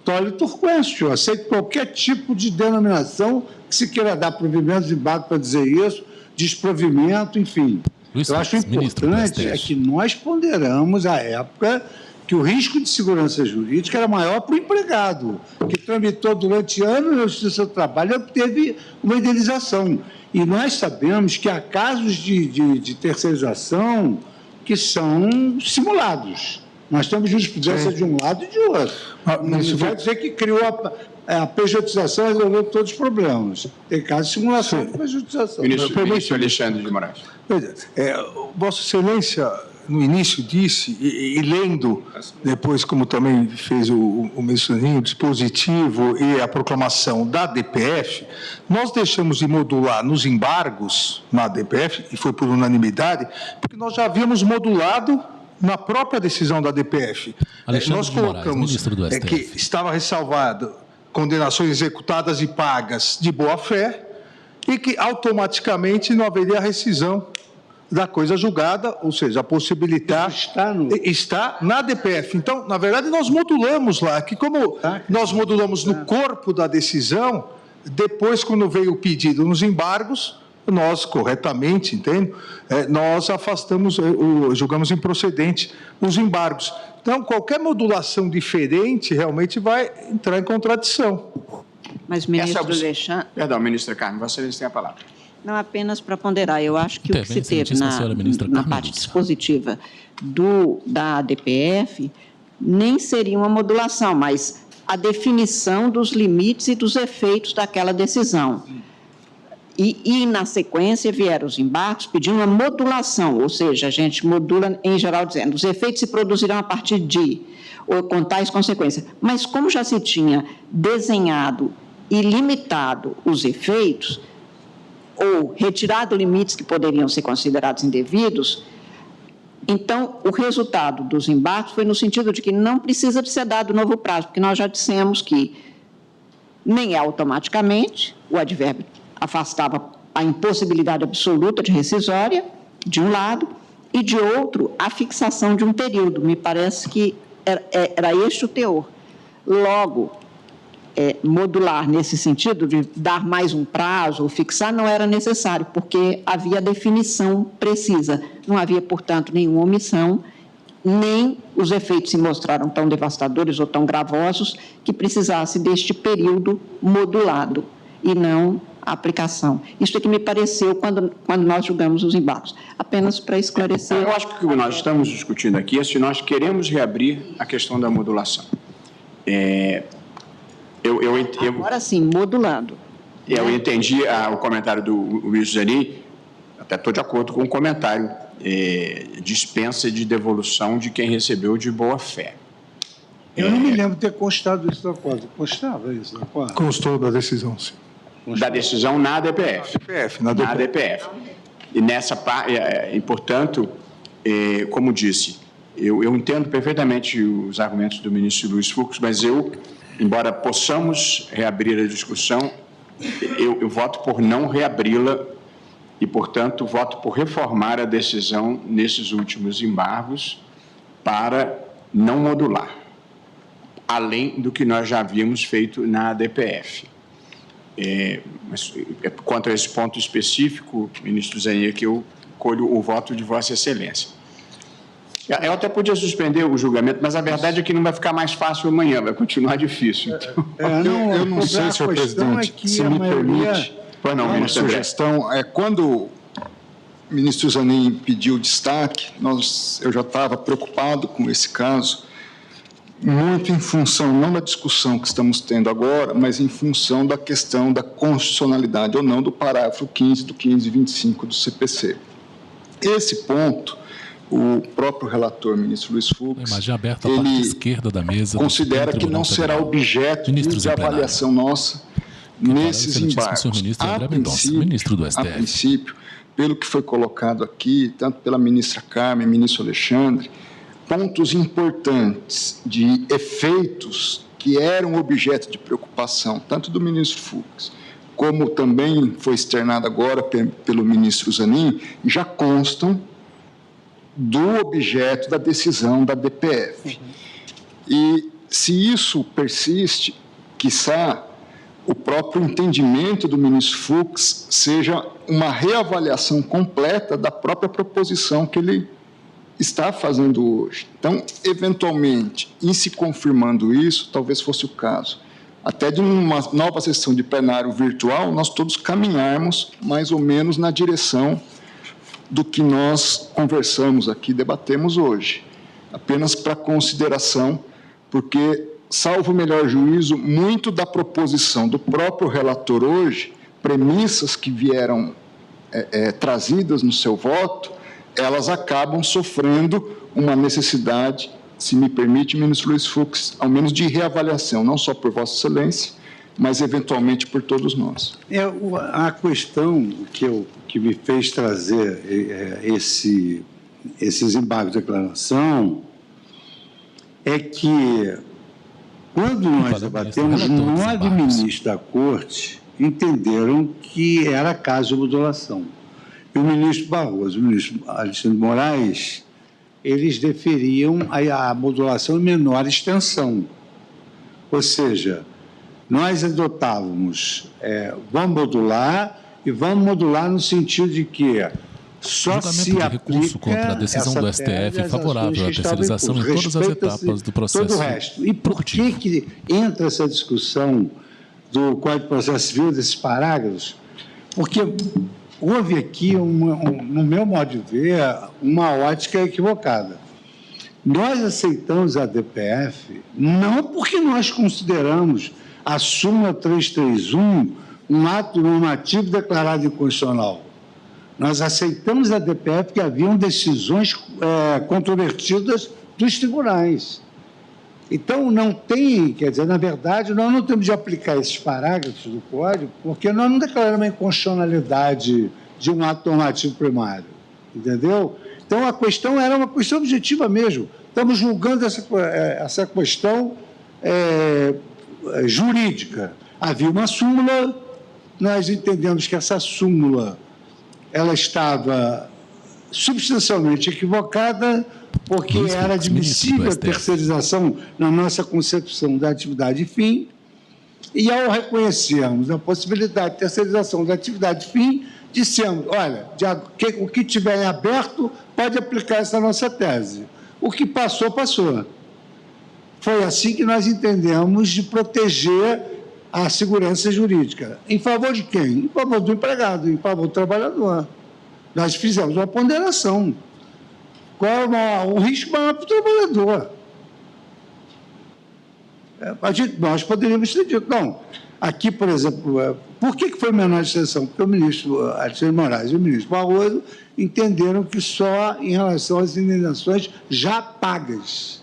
tole turquense, aceito qualquer tipo de denominação que se queira dar provimento de embargo para dizer isso, desprovimento, enfim. Eu acho importante é que nós ponderamos a época que o risco de segurança jurídica era maior para o empregado, que tramitou durante anos na Justiça do Trabalho e obteve uma indenização. E nós sabemos que há casos de terceirização que são simulados. Nós temos jurisprudência de um lado e de outro. Não vai dizer que criou a pejotização e resolveu todos os problemas. Tem casos de simulação de pejotização. Ministro Alexandre de Moraes. Vossa Excelência no início disse, e lendo depois, como também fez o ministro Zanin, o dispositivo e a proclamação da DPF, nós deixamos de modular nos embargos na DPF, e foi por unanimidade, porque nós já havíamos modulado na própria decisão da DPF. Nós colocamos que estava ressalvado condenações executadas e pagas de boa-fé e que automaticamente não haveria rescisão da coisa julgada, ou seja, a possibilitar está na DPF. Então, na verdade, nós modulamos lá, que como nós modulamos no corpo da decisão, depois, quando veio o pedido nos embargos, nós, corretamente, entende? Nós afastamos, julgamos improcedente os embargos. Então, qualquer modulação diferente realmente vai entrar em contradição. Mas, ministro Alexandre... Perdão, ministra Carmen, Vossa Excelência tem a palavra. Não, apenas para ponderar. Eu acho que o que se teve na parte dispositiva da ADPF nem seria uma modulação, mas a definição dos limites e dos efeitos daquela decisão. E na sequência, vieram os embargos pedindo uma modulação, ou seja, a gente modula, em geral, dizendo os efeitos se produzirão a partir de, ou com tais consequências. Mas como já se tinha desenhado e limitado os efeitos, ou retirado limites que poderiam ser considerados indevidos, então, o resultado dos embargos foi no sentido de que não precisa de ser dado novo prazo, porque nós já dissemos que nem automaticamente o advérbio afastava a impossibilidade absoluta de rescisória, de um lado, e, de outro, a fixação de um período. Me parece que era este o teor. Logo, modular nesse sentido, de dar mais um prazo ou fixar, não era necessário, porque havia definição precisa. Não havia, portanto, nenhuma omissão, nem os efeitos se mostraram tão devastadores ou tão gravosos que precisasse deste período modulado, e não a aplicação. Isso é que me pareceu quando nós julgamos os embargos. Apenas para esclarecer... Eu acho que o que nós estamos discutindo aqui é se nós queremos reabrir a questão da modulação. Agora sim, modulando. Eu entendi o comentário do ministro Zanin, até estou de acordo com o comentário, dispensa de devolução de quem recebeu de boa-fé. Eu não me lembro de ter constado isso da quadra. Constava isso da quadra? Constou da decisão, sim. Da decisão na ADPF. Na ADPF. E nessa parte, e portanto, como disse, eu entendo perfeitamente os argumentos do ministro Luiz Fux, mas embora possamos reabrir a discussão, eu voto por não reabri-la e, portanto, voto por reformar a decisão nesses últimos embargos para não modular, além do que nós já havíamos feito na ADPF. Mas, quanto a esse ponto específico, ministro Zanin, que eu colho o voto de Vossa Excelência. Eu até podia suspender o julgamento, mas a verdade é que não vai ficar mais fácil amanhã, vai continuar difícil. Então... eu não sei, senhor presidente, se me permite, uma sugestão. Quando o ministro Zanin pediu destaque, eu já estava preocupado com esse caso, muito em função, não da discussão que estamos tendo agora, mas em função da questão da constitucionalidade ou não do parágrafo 15 do 1525 do CPC. Esse ponto, o próprio relator, ministro Luiz Fux, ele considera que não será objeto de avaliação nossa nesses embargos. A princípio, pelo que foi colocado aqui, tanto pela ministra Carmen, ministro Alexandre, pontos importantes de efeitos que eram objeto de preocupação, tanto do ministro Fux, como também foi externado agora pelo ministro Zanin, já constam do objeto da decisão da DPF. E se isso persiste, quiçá o próprio entendimento do ministro Fux seja uma reavaliação completa da própria proposição que ele está fazendo hoje. Então, eventualmente, em se confirmando isso, talvez fosse o caso, até de uma nova sessão de plenário virtual, nós todos caminharmos mais ou menos na direção do que nós conversamos aqui, debatemos hoje. Apenas para consideração, porque, salvo o melhor juízo, muito da proposição do próprio relator hoje, premissas que vieram trazidas no seu voto, elas acabam sofrendo uma necessidade, se me permite, ministro Luiz Fux, ao menos de reavaliação, não só por Vossa Excelência, mas eventualmente por todos nós. A questão que me fez trazer esses embargos de declaração é que, quando nós debatemos, 9 ministros da Corte entenderam que era caso de modulação. E o ministro Barroso, o ministro Alexandre de Moraes, eles deferiam a modulação em menor extensão. Ou seja, nós adotávamos, vamos modular, e vamos modular no sentido de que só se aplica recurso contra a decisão do STF favorável à terceirização em todas as etapas do processo. Todo o resto. E por que entra essa discussão do Código de Processo Civil, desses parágrafos? Porque houve aqui, no meu modo de ver, uma ótica equivocada. Nós aceitamos a DPF não porque nós consideramos a súmula 331 um ato normativo declarado inconstitucional. Nós aceitamos a DPF porque haviam decisões controvertidas dos tribunais. Então, não tem, quer dizer, na verdade, nós não temos de aplicar esses parágrafos do Código porque nós não declaramos a inconstitucionalidade de um ato normativo primário, entendeu? Então, a questão era uma questão objetiva mesmo. Estamos julgando essa questão jurídica. Havia uma súmula, nós entendemos que essa súmula ela estava substancialmente equivocada, porque era admissível a terceirização na nossa concepção da atividade fim, e ao reconhecermos a possibilidade de terceirização da atividade fim, dissemos, olha, o que tiver em aberto pode aplicar essa nossa tese. O que passou, passou. Foi assim que nós entendemos de proteger a segurança jurídica. Em favor de quem? Em favor do empregado, em favor do trabalhador. Nós fizemos uma ponderação. Qual é o risco maior para o trabalhador? Nós poderíamos ter dito, não, aqui, por exemplo, por que foi menor extensão? Porque o ministro Alexandre de Moraes e o ministro Barroso entenderam que só em relação às indenizações já pagas.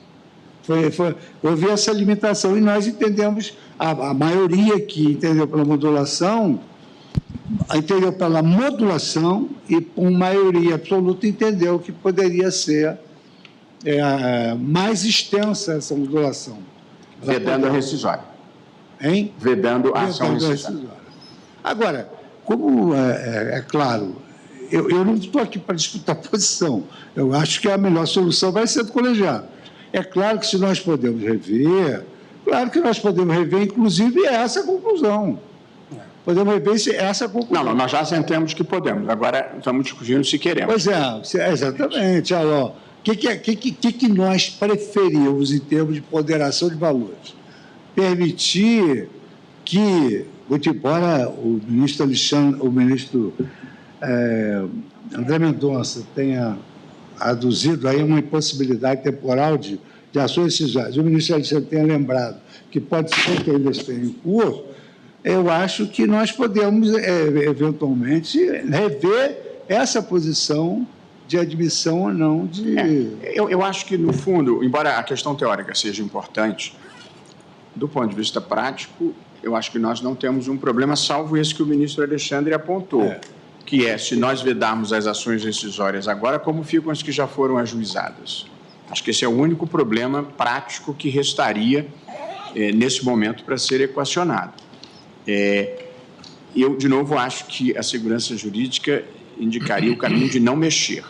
Houve essa limitação e nós entendemos, a maioria que entendeu pela modulação, entendeu pela modulação e, por maioria absoluta, entendeu que poderia ser mais extensa essa modulação. Vedando a rescisória. Hein? Vedando a ação rescisória. Agora, como é claro, eu não estou aqui para disputar posição. Eu acho que a melhor solução vai ser do colegiado. É claro que se nós podemos rever, inclusive, essa conclusão. Podemos rever essa conclusão. Não, nós já assentamos que podemos. Agora estamos discutindo se queremos. Pois exatamente. O que nós preferimos em termos de ponderação de valores? Permitir que, muito embora o ministro André Mendonça tenha aduzido aí uma impossibilidade temporal de ações rescisórias, o ministro Alexandre tenha lembrado que pode ser que ainda esteja em curso, eu acho que nós podemos, eventualmente, rever essa posição de admissão ou não de... Eu acho que, no fundo, embora a questão teórica seja importante, do ponto de vista prático, eu acho que nós não temos um problema, salvo esse que o ministro Alexandre apontou, que é, se nós vedarmos as ações rescisórias agora, como ficam as que já foram ajuizadas? Acho que esse é o único problema prático que restaria, nesse momento, para ser equacionado. Eu, de novo, acho que a segurança jurídica indicaria o caminho de não mexer.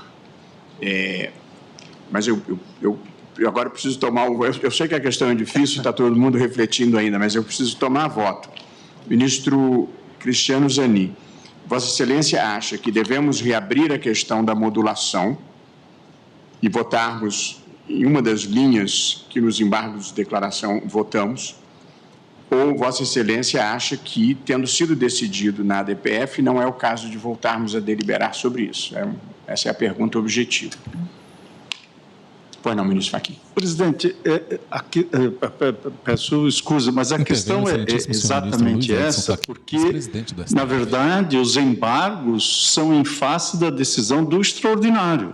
Mas eu agora preciso tomar... Eu sei que a questão é difícil, está todo mundo refletindo ainda, mas eu preciso tomar voto. Ministro Cristiano Zanin, Vossa Excelência acha que devemos reabrir a questão da modulação e votarmos em uma das linhas que nos embargos de declaração votamos, ou Vossa Excelência acha que, tendo sido decidido na ADPF, não é o caso de voltarmos a deliberar sobre isso? Essa é a pergunta objetiva. Pois não, ministro Fachin. Presidente, peço escusa, mas a questão é exatamente essa, porque, na verdade, os embargos são em face da decisão do extraordinário.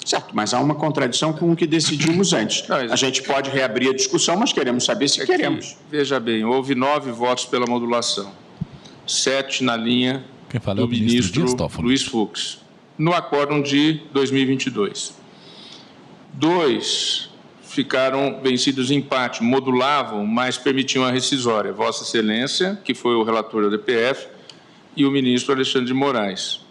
Certo, mas há uma contradição com o que decidimos antes. A gente pode reabrir a discussão, mas queremos saber se queremos. Veja bem, houve 9 votos pela modulação, 7 na linha do ministro Luiz Fux, no acórdão de 2022. 2 ficaram vencidos em empate, modulavam, mas permitiam a rescisória. Vossa Excelência, que foi o relator da DPF, e o ministro Alexandre de Moraes.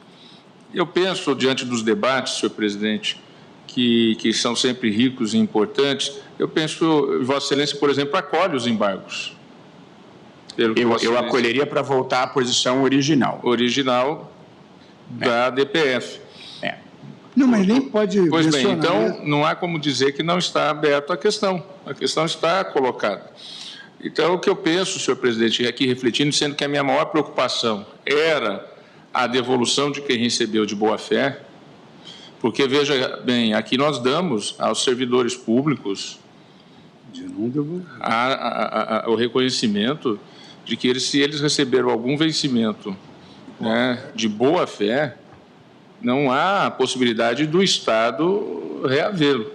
Eu penso, diante dos debates, senhor presidente, que são sempre ricos e importantes, eu penso, Vossa Excelência, por exemplo, acolhe os embargos. Eu acolheria para voltar à posição original. Da DPF. Não, mas nem pode... Pois bem, então, não há como dizer que não está aberta a questão. A questão está colocada. Então, o que eu penso, senhor presidente, aqui refletindo, sendo que a minha maior preocupação era a devolução de quem recebeu de boa-fé, porque, veja bem, aqui nós damos aos servidores públicos o reconhecimento de que se eles receberam algum vencimento, né, de boa-fé, não há possibilidade do Estado reavê-lo.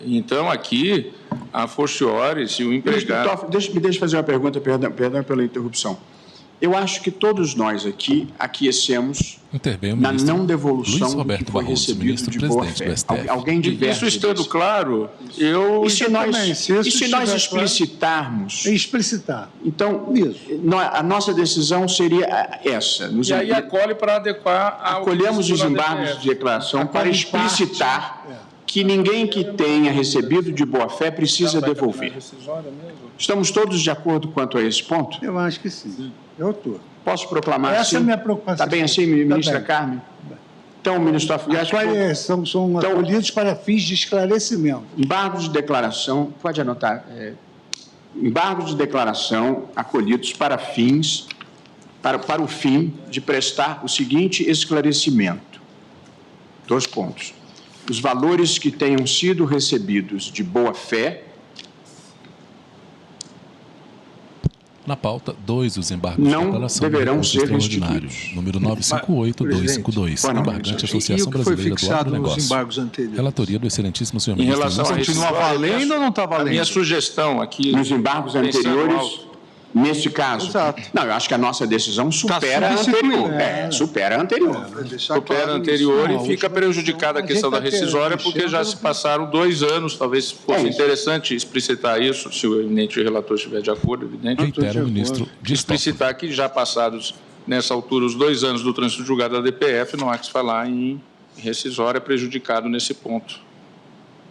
Então, aqui, a fortiori, se o empregado... Me deixe fazer uma pergunta, perdão pela interrupção. Eu acho que todos nós aqui aquecemos na não devolução do que foi recebido de boa-fé. Alguém diverge. Isso estando claro, eu... E se nós explicitarmos... Explicitar. Então, a nossa decisão seria essa. E aí acolhe para adequar... Acolhemos os embargos de declaração para explicitar que ninguém que tenha recebido de boa-fé precisa devolver. Estamos todos de acordo quanto a esse ponto? Eu acho que sim. Eu estou. Posso proclamar Essa é a minha preocupação. Está bem assim, ministra Carmen? Então, ministro Afiliação são acolhidos para fins de esclarecimento. Embargos de declaração, pode anotar, embargos de declaração acolhidos para fins, para o fim de prestar o seguinte esclarecimento. 2 pontos. Os valores que tenham sido recebidos de boa-fé. Na pauta, 2, os embargos de declaração deverão ser restituídos. Número 958-252. Embargante Associação Brasileira do Agronegócio. Relatoria do excelentíssimo senhor ministro. Em relação a continua valendo ou não está valendo? A minha sugestão aqui... Nos embargos anteriores, neste caso... Exato. Não, eu acho que a nossa decisão supera a anterior. Supera a anterior. Supera a anterior e fica prejudicada a questão da rescisória, porque já se passaram 2 anos, talvez fosse interessante explicitar isso, se o eminente relator estiver de acordo, evidente. Reitera o ministro explicitar que já passados, nessa altura, os 2 anos do trânsito julgado da DPF, não há que se falar em rescisória prejudicado nesse ponto,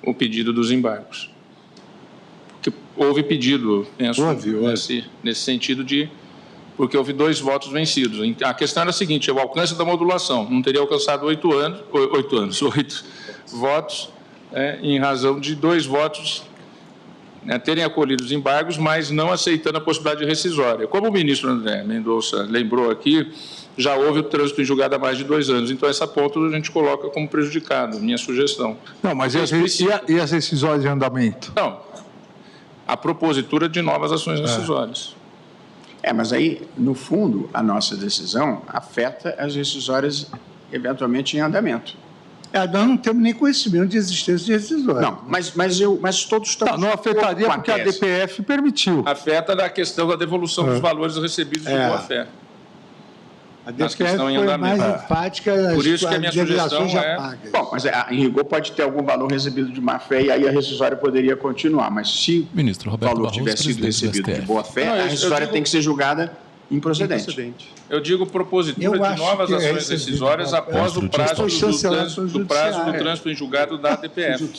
o pedido dos embargos. Porque houve pedido, penso, nesse sentido porque houve 2 votos vencidos. A questão era a seguinte, o alcance da modulação não teria alcançado 8 votos, em razão de 2 votos terem acolhido os embargos, mas não aceitando a possibilidade de rescisória. Como o ministro André Mendonça lembrou aqui, já houve o trânsito em julgado há mais de 2 anos, então essa ponta a gente coloca como prejudicado, minha sugestão. Não, mas e as rescisórias de andamento? Não, a propositura de novas ações rescisórias. Mas aí, no fundo, a nossa decisão afeta as rescisórias eventualmente em andamento. Nós não temos nem conhecimento de existência de rescisória. Não, mas todos estamos... Não afetaria porque a DPF permitiu. Afeta a questão da devolução dos valores recebidos de boa-fé. A DPF foi mais enfática, por isso que a minha sugestão Bom, mas em rigor pode ter algum valor recebido de má-fé e aí a rescisória poderia continuar, mas se o valor tiver sido recebido de boa-fé, a rescisória tem que ser julgada improcedente. Eu digo propositura de novas ações rescisórias após o prazo do trânsito em julgado da DPF.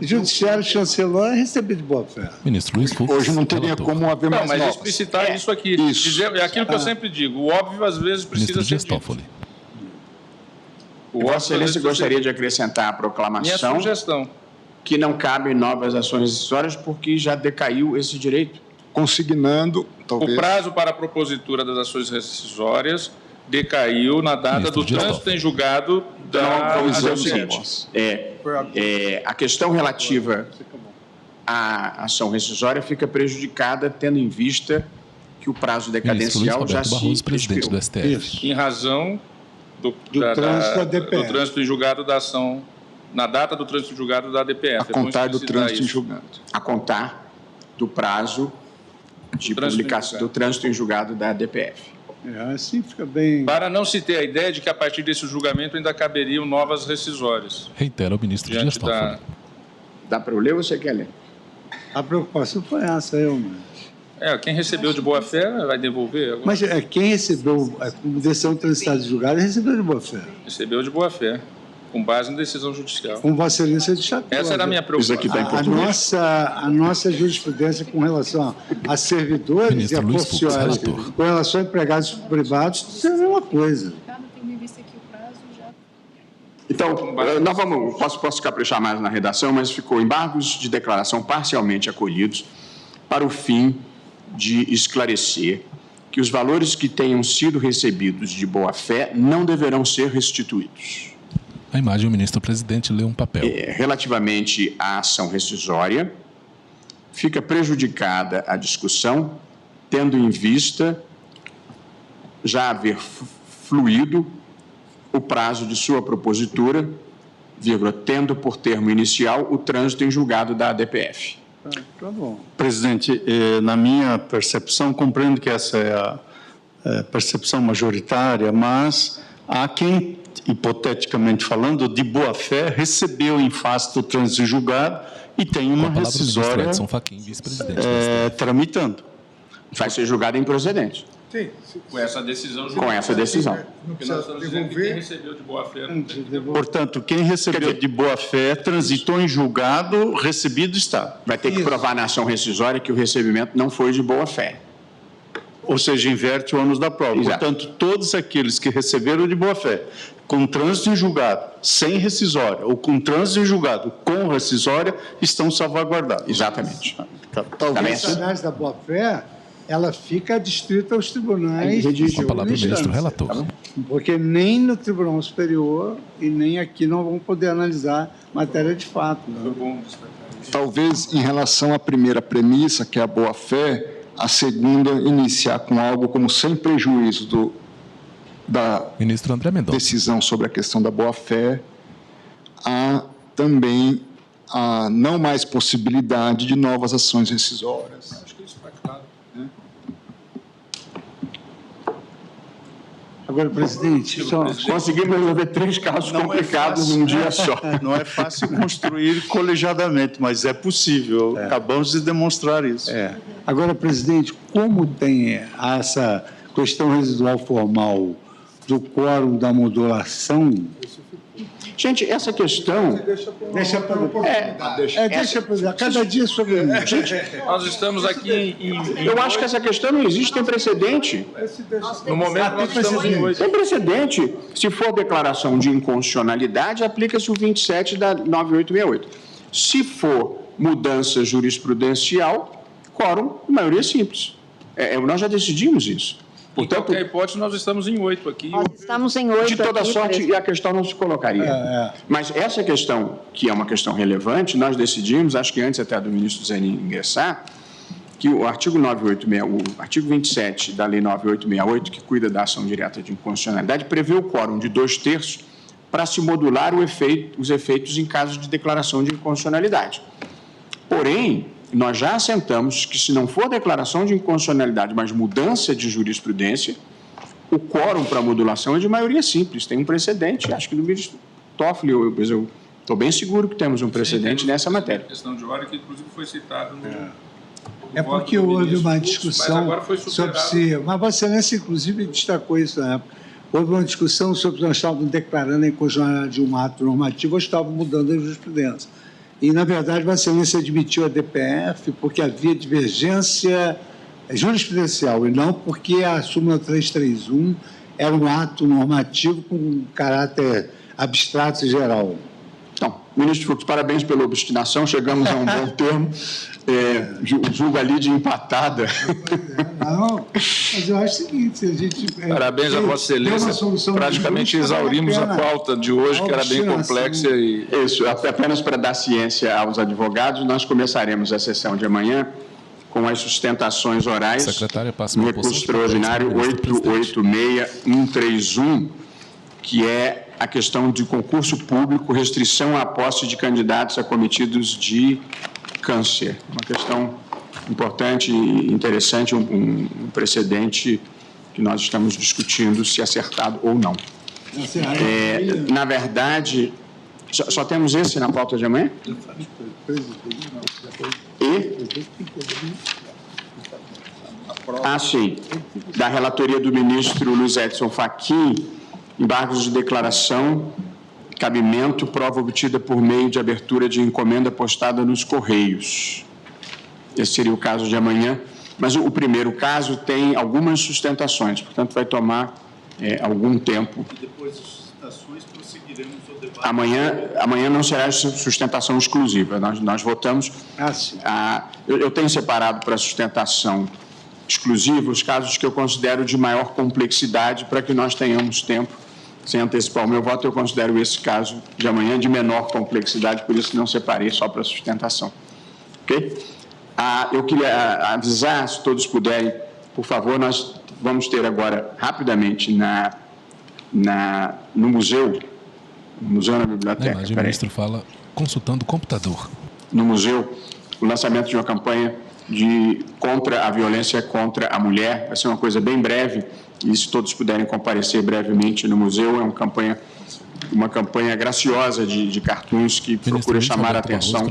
Judiciário chancelou é recebido de boa-fé. Ministro Luiz Fux. Hoje não teria como haver mais novas. Mas explicitar isso aqui. É aquilo que eu sempre digo. O óbvio, às vezes, precisa ser dito. Vossa Excelência gostaria de acrescentar a proclamação... Minha sugestão. Que não cabem novas ações rescisórias porque já decaiu esse direito. Consignando, talvez... O prazo para a propositura das ações rescisórias decaiu na data do trânsito em julgado da... A questão relativa à ação rescisória fica prejudicada tendo em vista que o prazo decadencial já se presidente do STF. Em razão do trânsito em julgado da ação, na data do trânsito em julgado da ADPF. A contar do trânsito em julgado. A contar do prazo de publicação do trânsito em julgado da ADPF. Assim fica bem... Para não se ter a ideia de que a partir desse julgamento ainda caberiam novas rescisórias. Reitera o ministro Dias Toffoli. Dá para eu ler ou você quer ler? A preocupação foi essa, quem recebeu de boa-fé vai devolver. Agora. Mas quem recebeu a decisão transitada de julgado recebeu de boa-fé. Recebeu de boa-fé, com base em decisão judicial. Com Vossa Excelência de Chateau. Essa era a minha preocupação. Isso aqui está em português. A nossa jurisprudência com relação a servidores ministro e a funcionários, com relação a empregados privados, isso é a mesma coisa. Então, nós vamos, posso caprichar mais na redação, mas ficou embargos de declaração parcialmente acolhidos para o fim de esclarecer que os valores que tenham sido recebidos de boa-fé não deverão ser restituídos. A imagem, o ministro-presidente lê um papel. Relativamente à ação rescisória, fica prejudicada a discussão, tendo em vista já haver fluído o prazo de sua propositura, tendo por termo inicial o trânsito em julgado da ADPF. Tá bom. Presidente, na minha percepção, compreendo que essa é a percepção majoritária, mas há quem, hipoteticamente falando, de boa-fé, recebeu em face do trânsito em julgado e tem uma rescisória tramitando. Vai ser julgado improcedente. Sim. Com essa decisão. Com essa decisão. Porque nós estamos dizendo que quem recebeu de boa-fé... Portanto, quem recebeu de boa-fé transitou em julgado, recebido está. Vai ter que provar na ação rescisória que o recebimento não foi de boa-fé. Ou seja, inverte o ônus da prova. Exato. Portanto, todos aqueles que receberam de boa-fé, com trânsito em julgado, sem rescisória, ou com trânsito em julgado, com rescisória, estão salvaguardados. Exatamente. Talvez a análise da boa-fé, ela fica adstrita aos tribunais. Com a palavra do ministro relator. Porque nem no Tribunal Superior e nem aqui não vão poder analisar matéria de fato. Talvez, em relação à primeira premissa, que é a boa-fé, a segunda iniciar com algo como sem prejuízo da ministro André Mendonça. Decisão sobre a questão da boa-fé, há também a não mais possibilidade de novas ações rescisórias. Acho que isso está claro. Agora, presidente, conseguimos resolver 3 casos complicados num dia só. Não é fácil construir colegiadamente, mas é possível. Acabamos de demonstrar isso. Agora, presidente, como tem essa questão residual formal do quórum da modulação... Gente, essa questão... Deixa para cada dia sobre... Gente, nós estamos aqui eu acho que essa questão não existe, tem precedente. No momento nós estamos em 8. Tem precedente. Se for declaração de inconstitucionalidade, aplica-se o 27 da 9868. Se for mudança jurisprudencial, quórum, maioria simples. Nós já decidimos isso. Portanto, em qualquer hipótese, nós estamos em 8 aqui. Nós estamos em 8 de toda aqui, sorte, e a questão não se colocaria. Mas essa questão, que é uma questão relevante, nós decidimos, acho que antes até do ministro Zanin ingressar, que o artigo 986, o artigo 27 da Lei 9868, que cuida da ação direta de inconstitucionalidade, prevê o quórum de 2/3 para se modular os efeitos em caso de declaração de inconstitucionalidade. Porém, nós já assentamos que, se não for declaração de inconstitucionalidade, mas mudança de jurisprudência, o quórum para modulação é de maioria simples. Tem um precedente, acho que do ministro Toffoli, eu estou bem seguro que temos um precedente nessa matéria. Questão de hora que, inclusive, foi citado no... porque houve uma discussão sobre se... Mas Vossa Excelência, inclusive, destacou isso na época. Houve uma discussão sobre se nós estávamos declarando a inconstitucionalidade de um ato normativo ou estávamos mudando a jurisprudência. E, na verdade, Vossa Excelência admitiu a DPF porque havia divergência jurisprudencial e não porque a súmula 331 era um ato normativo com caráter abstrato e geral. Então, ministro Fux, parabéns pela obstinação, chegamos a um bom termo, julgo ali de empatada. Não, mas eu acho o seguinte, se a gente... Parabéns a Vossa Excelência, praticamente exaurimos a pauta de hoje, que era bem complexa. Isso, apenas para dar ciência aos advogados, nós começaremos a sessão de amanhã com as sustentações orais no recurso extraordinário 886131, que é a questão de concurso público, restrição à posse de candidatos acometidos de câncer. Uma questão importante e interessante, um precedente que nós estamos discutindo se acertado ou não. Na verdade, só temos esse na pauta de amanhã? Sim, da relatoria do ministro Luiz Edson Fachin, embargos de declaração, cabimento, prova obtida por meio de abertura de encomenda postada nos Correios. Esse seria o caso de amanhã, mas o primeiro caso tem algumas sustentações, portanto vai tomar algum tempo. E depois das sustentações prosseguiremos o debate. Amanhã não será sustentação exclusiva, nós votamos. Eu tenho separado para sustentação exclusiva os casos que eu considero de maior complexidade para que nós tenhamos tempo. Sem antecipar o meu voto, eu considero esse caso de amanhã de menor complexidade, por isso não separei só para sustentação. Ok? Eu queria avisar, se todos puderem, por favor, nós vamos ter agora, rapidamente, no museu na biblioteca. O ministro fala consultando o computador. No museu, o lançamento de uma campanha contra a violência contra a mulher. Vai ser uma coisa bem breve, e se todos puderem comparecer brevemente no museu, é uma campanha graciosa de cartoons que procura chamar a atenção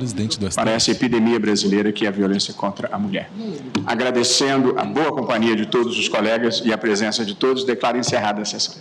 para essa epidemia brasileira que é a violência contra a mulher. Agradecendo a boa companhia de todos os colegas e a presença de todos, declaro encerrada a sessão.